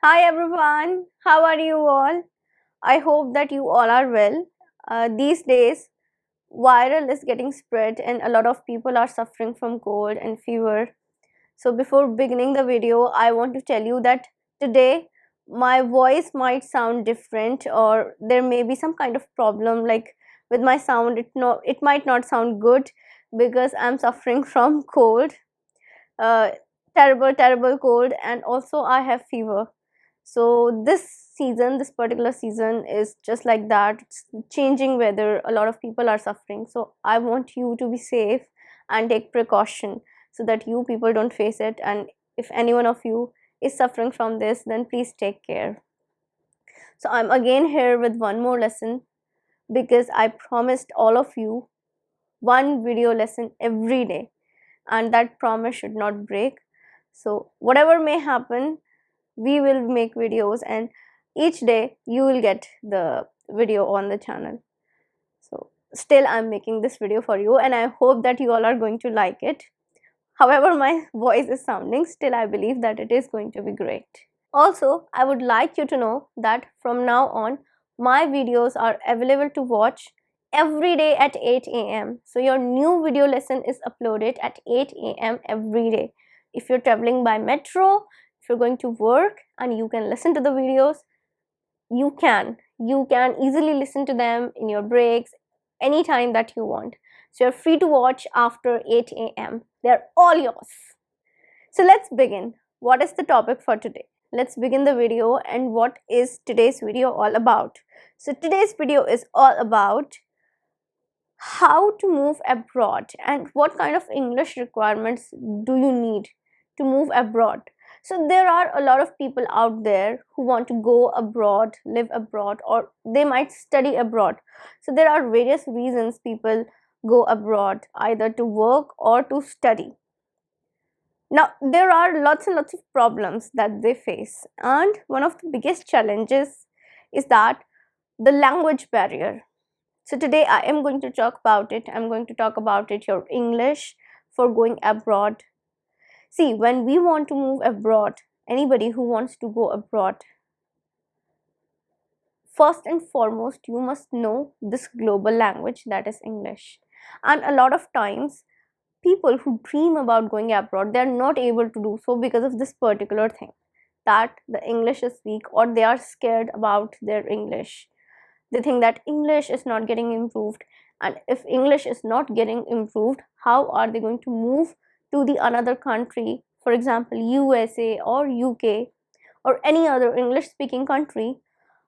Hi everyone, how are you all? I hope that you all are well. These days, viral is getting spread and a lot of people are suffering from cold and fever. So, before beginning the video, I want to tell you that today my voice might sound different or there may be some kind of problem like with my sound. It might not sound good because I'm suffering from cold, uh, terrible cold, and also I have fever. So this particular season is just like that. It's changing weather, a lot of people are suffering, so I want you to be safe and take precaution so that you people don't face it. And if any one of you is suffering from this, then please take care. So I'm again here with one more lesson because I promised all of you one video lesson every day, and that promise should not break. So whatever may happen, we will make videos, and each day you will get the video on the channel. So still I'm making this video for you, and I hope that you all are going to like it. However my voice is sounding, still I believe that it is going to be great. Also, I would like you to know that from now on my videos are available to watch every day at 8 a.m. So your new video lesson is uploaded at 8 a.m. every day. If you're traveling by metro, if you're going to work and you can listen to the videos, you can easily listen to them in your breaks anytime that you want. So you're free to watch after 8 a.m. They're all yours. So let's begin. What is the topic for today? Let's begin the video. And what is today's video all about? So today's video is all about how to move abroad and what kind of English requirements do you need to move abroad. So there are a lot of people out there who want to go abroad, live abroad, or they might study abroad. So there are various reasons people go abroad, either to work or to study. Now, there are lots and lots of problems that they face, and one of the biggest challenges is that the language barrier. So, today I am going to talk about it. I'm going to talk about it, your English for going abroad. See, when we want to move abroad, anybody who wants to go abroad, first and foremost, you must know this global language that is English. And a lot of times, people who dream about going abroad, they're not able to do so because of this particular thing, that the English is weak, or they are scared about their English. They think that English is not getting improved, and if English is not getting improved, how are they going to move to the another country, for example USA or UK or any other English speaking country,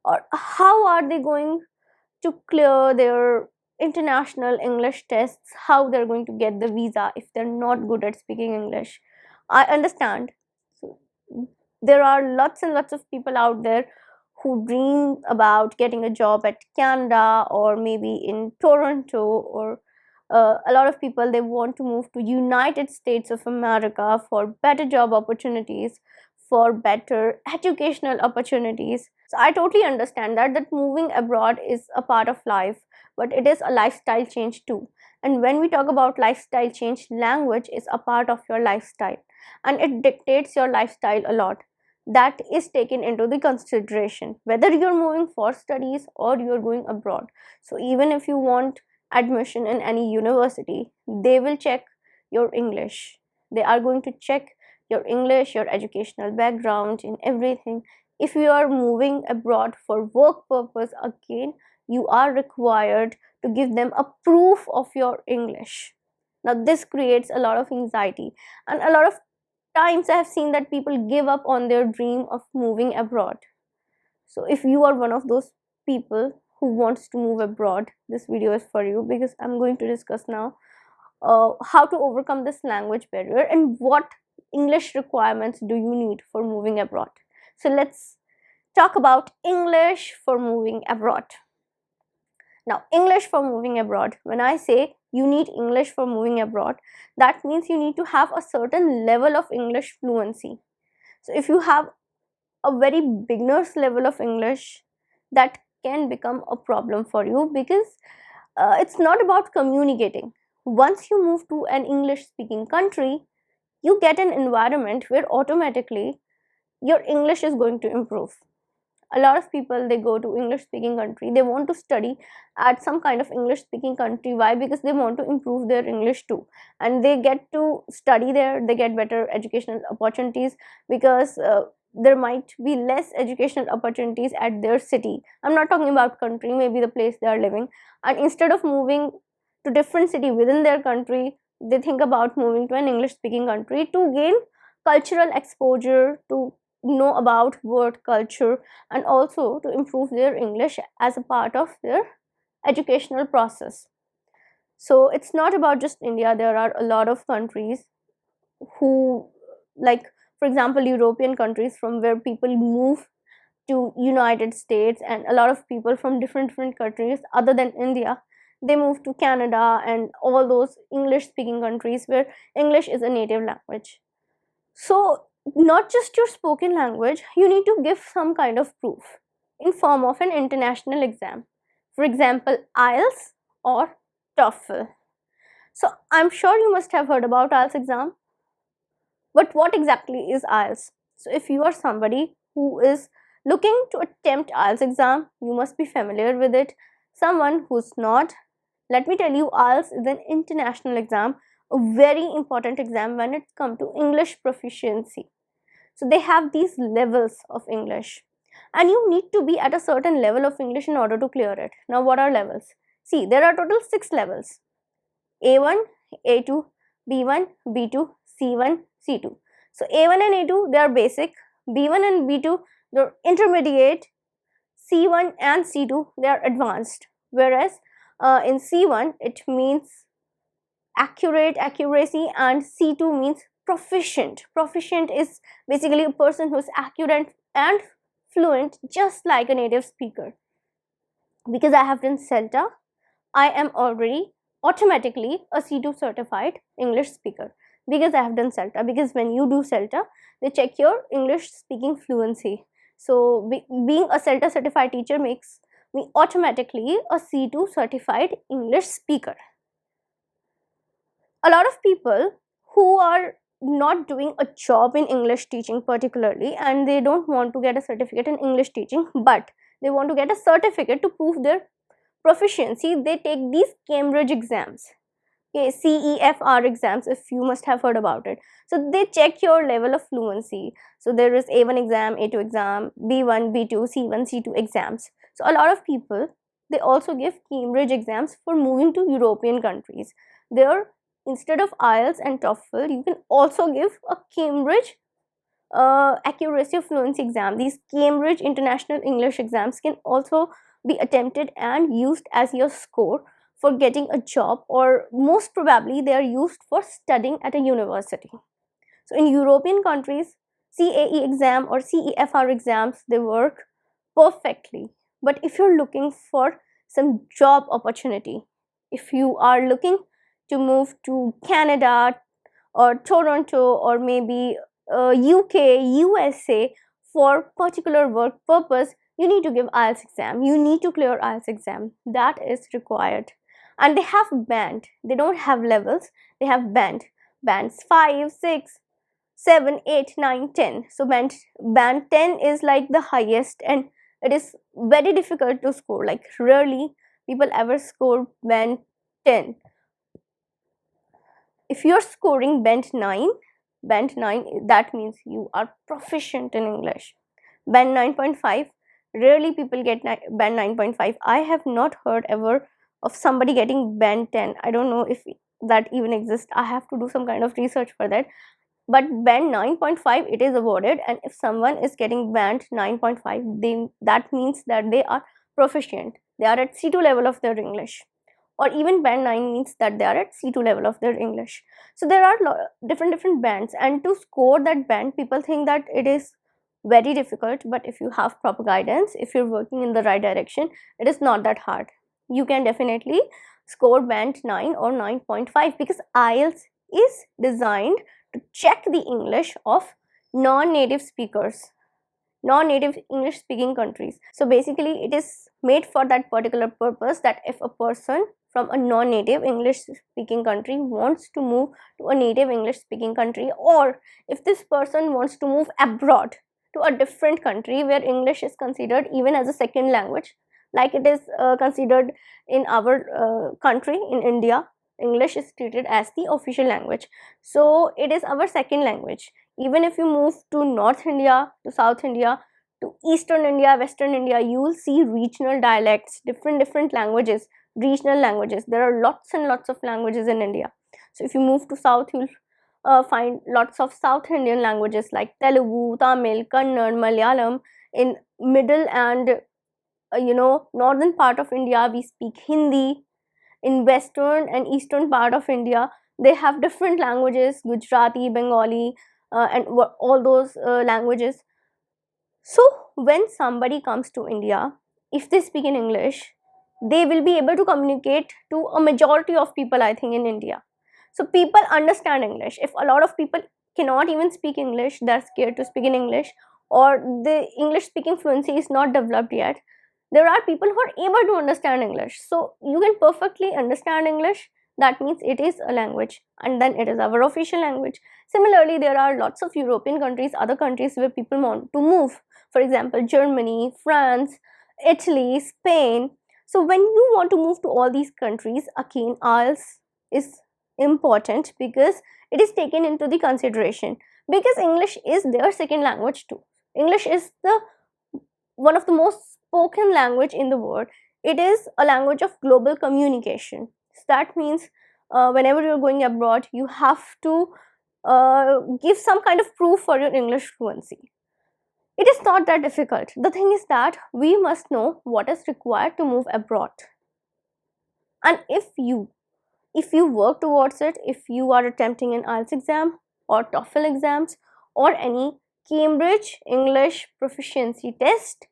or how are they going to clear their international English tests, how they're going to get the visa if they're not good at speaking English. I understand. So, there are lots and lots of people out there who dream about getting a job at Canada or maybe in Toronto, or a lot of people, they want to move to United States of America for better job opportunities, for better educational opportunities. So I totally understand that moving abroad is a part of life, but it is a lifestyle change too. And when we talk about lifestyle change, language is a part of your lifestyle, and it dictates your lifestyle a lot. That is taken into the consideration whether you're moving for studies or you're going abroad. So even if you want admission in any university, they will check your English. They are going to check your English, your educational background, and everything. If you are moving abroad for work purpose, again, you are required to give them a proof of your English. Now, this creates a lot of anxiety, and a lot of times I have seen that people give up on their dream of moving abroad. So if you are one of those people who wants to move abroad, this video is for you, because I'm going to discuss now how to overcome this language barrier and what English requirements do you need for moving abroad. So let's talk about English for moving abroad. Now, English for moving abroad, when I say you need English for moving abroad, that means you need to have a certain level of English fluency. So if you have a very beginner's level of English, that can become a problem for you, because it's not about communicating. Once you move to an English speaking country, you get an environment where automatically your English is going to improve. A lot of people, they go to English speaking country, they want to study at some kind of English speaking country. Why? Because they want to improve their English too, and they get to study there, they get better educational opportunities, because there might be less educational opportunities at their city. I'm not talking about country, maybe the place they are living, and instead of moving to different city within their country, they think about moving to an English speaking country to gain cultural exposure, to know about word culture, and also to improve their English as a part of their educational process. So it's not about just India, there are a lot of countries who, like for example European countries, from where people move to United States, and a lot of people from different countries other than India, they move to Canada and all those English speaking countries where English is a native language. So not just your spoken language, you need to give some kind of proof in form of an international exam. For example, IELTS or TOEFL. So I'm sure you must have heard about IELTS exam. But what exactly is IELTS? So if you are somebody who is looking to attempt IELTS exam, you must be familiar with it. Someone who's not, let me tell you, IELTS is an international exam, a very important exam when it comes to English proficiency. So they have these levels of English, and you need to be at a certain level of English in order to clear it. Now what are levels? See, there are total 6 levels: A1, A2, B1, B2, C1, C2. So A1 and A2, they are basic, B1 and B2, they're intermediate, C1 and C2, they are advanced. Whereas in C1 it means accuracy, and C2 means proficient. Proficient is basically a person who is accurate and fluent just like a native speaker. Because I have done CELTA, I am already automatically a C2 certified English speaker, because I have done CELTA. Because when you do CELTA, they check your English speaking fluency. So being a CELTA certified teacher makes me automatically a C2 certified English speaker. A lot of people who are not doing a job in English teaching particularly, and they don't want to get a certificate in English teaching, but they want to get a certificate to prove their proficiency, they take these Cambridge exams. Okay, CEFR exams, if you must have heard about it. So they check your level of fluency. So there is A1 exam, A2 exam, B1, B2, C1, C2 exams. So a lot of people, they also give Cambridge exams for moving to European countries. There, instead of IELTS and TOEFL, you can also give a Cambridge accuracy of fluency exam. These Cambridge International English exams can also be attempted and used as your score for getting a job, or most probably they are used for studying at a university. So in European countries, CAE exam or CEFR exams, they work perfectly. But if you're looking for some job opportunity, if you are looking to move to Canada or Toronto or maybe UK, USA for particular work purpose, you need to give IELTS exam. You need to clear IELTS exam. That is required. And they have band. They don't have levels. They have band. Bands 5, 6, 7, 8, 9, 10. So band 10 is like the highest, and it is very difficult to score. Like rarely people ever score band 10. If you're scoring band 9, that means you are proficient in English. Band 9.5, rarely people get band 9.5. I have not heard ever of somebody getting band 10. I don't know if that even exists. I have to do some kind of research for that. But band 9.5, it is awarded, and if someone is getting band 9.5, that means that they are proficient. They are at C2 level of their English. Or even band 9 means that they are at C2 level of their English. So there are different bands, and to score that band, people think that it is very difficult, but if you have proper guidance, if you're working in the right direction, it is not that hard. You can definitely score band 9 or 9.5, because IELTS is designed to check the English of non-native speakers, non-native English speaking countries. So basically it is made for that particular purpose, that if a person from a non-native English speaking country wants to move to a native English speaking country, or if this person wants to move abroad, to a different country where English is considered even as a second language, like it is considered in our country, in India, English is treated as the official language. So it is our second language. Even if you move to North India, to South India, to Eastern India, Western India, you will see regional dialects, different languages, regional languages. There are lots and lots of languages in India. So if you move to South, you'll find lots of South Indian languages like Telugu, Tamil, Kannada, Malayalam. In middle and northern part of India, we speak Hindi. In western and eastern part of India, they have different languages, Gujarati, Bengali, and all those languages. So when somebody comes to India, if they speak in English, they will be able to communicate to a majority of people, I think, in India. So people understand English. If a lot of people cannot even speak English, they're scared to speak in English, or the English speaking fluency is not developed yet, there are people who are able to understand English. So you can perfectly understand English. That means it is a language, and then it is our official language. Similarly, there are lots of European countries, other countries where people want to move. For example, Germany, France, Italy, Spain. So when you want to move to all these countries, again, IELTS is important because it is taken into the consideration, because English is their second language too. English is the one of the most spoken language in the world. It is a language of global communication. So that means whenever you're going abroad, you have to give some kind of proof for your English fluency. It is not that difficult. The thing is that we must know what is required to move abroad. And if you work towards it, if you are attempting an IELTS exam or TOEFL exams or any Cambridge English proficiency test,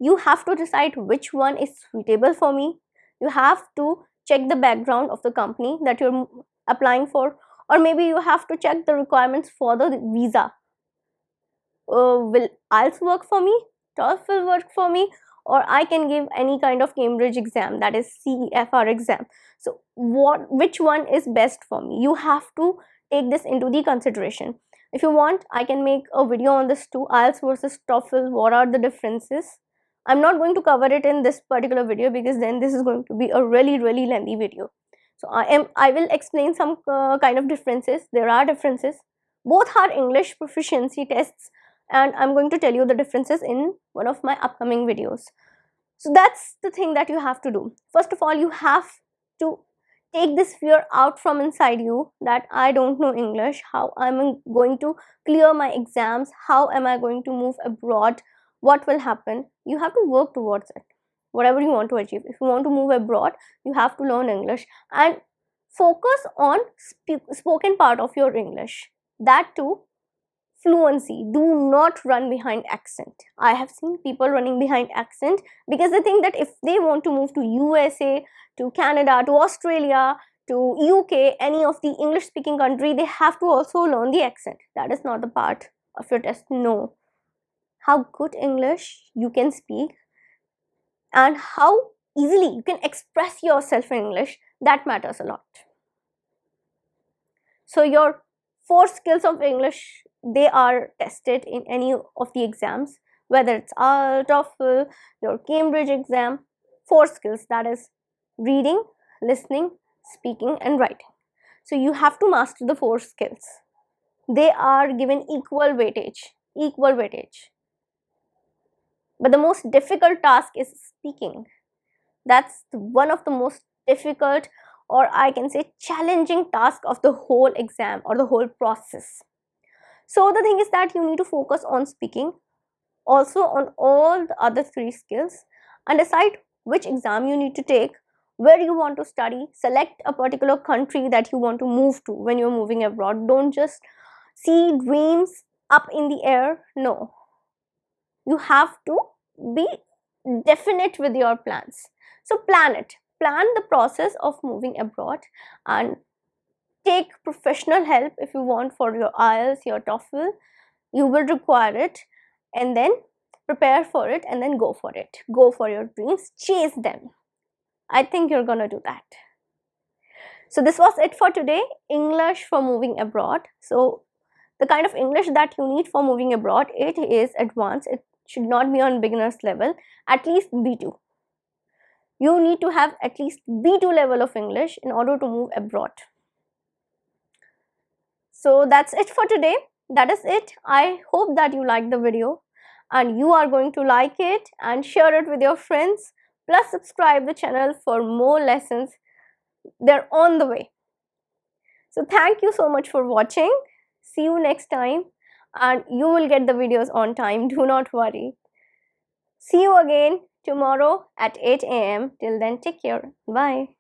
you have to decide which one is suitable for me. You have to check the background of the company that you're applying for, or maybe you have to check the requirements for the visa. Will IELTS work for me? TOEFL work for me? Or I can give any kind of Cambridge exam, that is CEFR exam. So which one is best for me? You have to take this into the consideration. If you want, I can make a video on this too, IELTS versus TOEFL, what are the differences. I'm not going to cover it in this particular video because then this is going to be a really lengthy video. So I will explain some kind of differences. There are differences. Both are English proficiency tests, and I'm going to tell you the differences in one of my upcoming videos. So that's the thing that you have to do. First of all, you have to take this fear out from inside you that I don't know English, how am I going to clear my exams, how am I going to move abroad, what will happen. You have to work towards it, whatever you want to achieve. If you want to move abroad, you have to learn English and focus on spoken part of your English. That too, fluency. Do not run behind accent. I have seen people running behind accent because they think that if they want to move to USA, to Canada, to Australia, to UK, any of the English speaking country, they have to also learn the accent. That is not the part of your test. No. How good English you can speak and how easily you can express yourself in English, that matters a lot. So your 4 skills of English, they are tested in any of the exams, whether it's IELTS, TOEFL, your Cambridge exam. 4 skills, that is reading, listening, speaking and writing. So you have to master the 4 skills. They are given equal weightage. But the most difficult task is speaking. That's one of the most difficult, or I can say challenging task of the whole exam or the whole process. So the thing is that you need to focus on speaking, also on all the other 3 skills, and decide which exam you need to take, where you want to study, select a particular country that you want to move to when you're moving abroad. Don't just see dreams up in the air. No. You have to be definite with your plans. So plan it. Plan the process of moving abroad and take professional help if you want for your IELTS, your TOEFL. You will require it, and then prepare for it and then go for it. Go for your dreams, chase them. I think you're gonna do that. So this was it for today, English for moving abroad. So the kind of English that you need for moving abroad, it is advanced. It should not be on beginner's level, at least B2. You need to have at least B2 level of English in order to move abroad. So that's it for today. That is it. I hope that you liked the video and you are going to like it and share it with your friends. Plus subscribe the channel for more lessons. They're on the way. So thank you so much for watching. See you next time and you will get the videos on time. Do not worry. See you again tomorrow at 8 a.m. Till then, take care. Bye.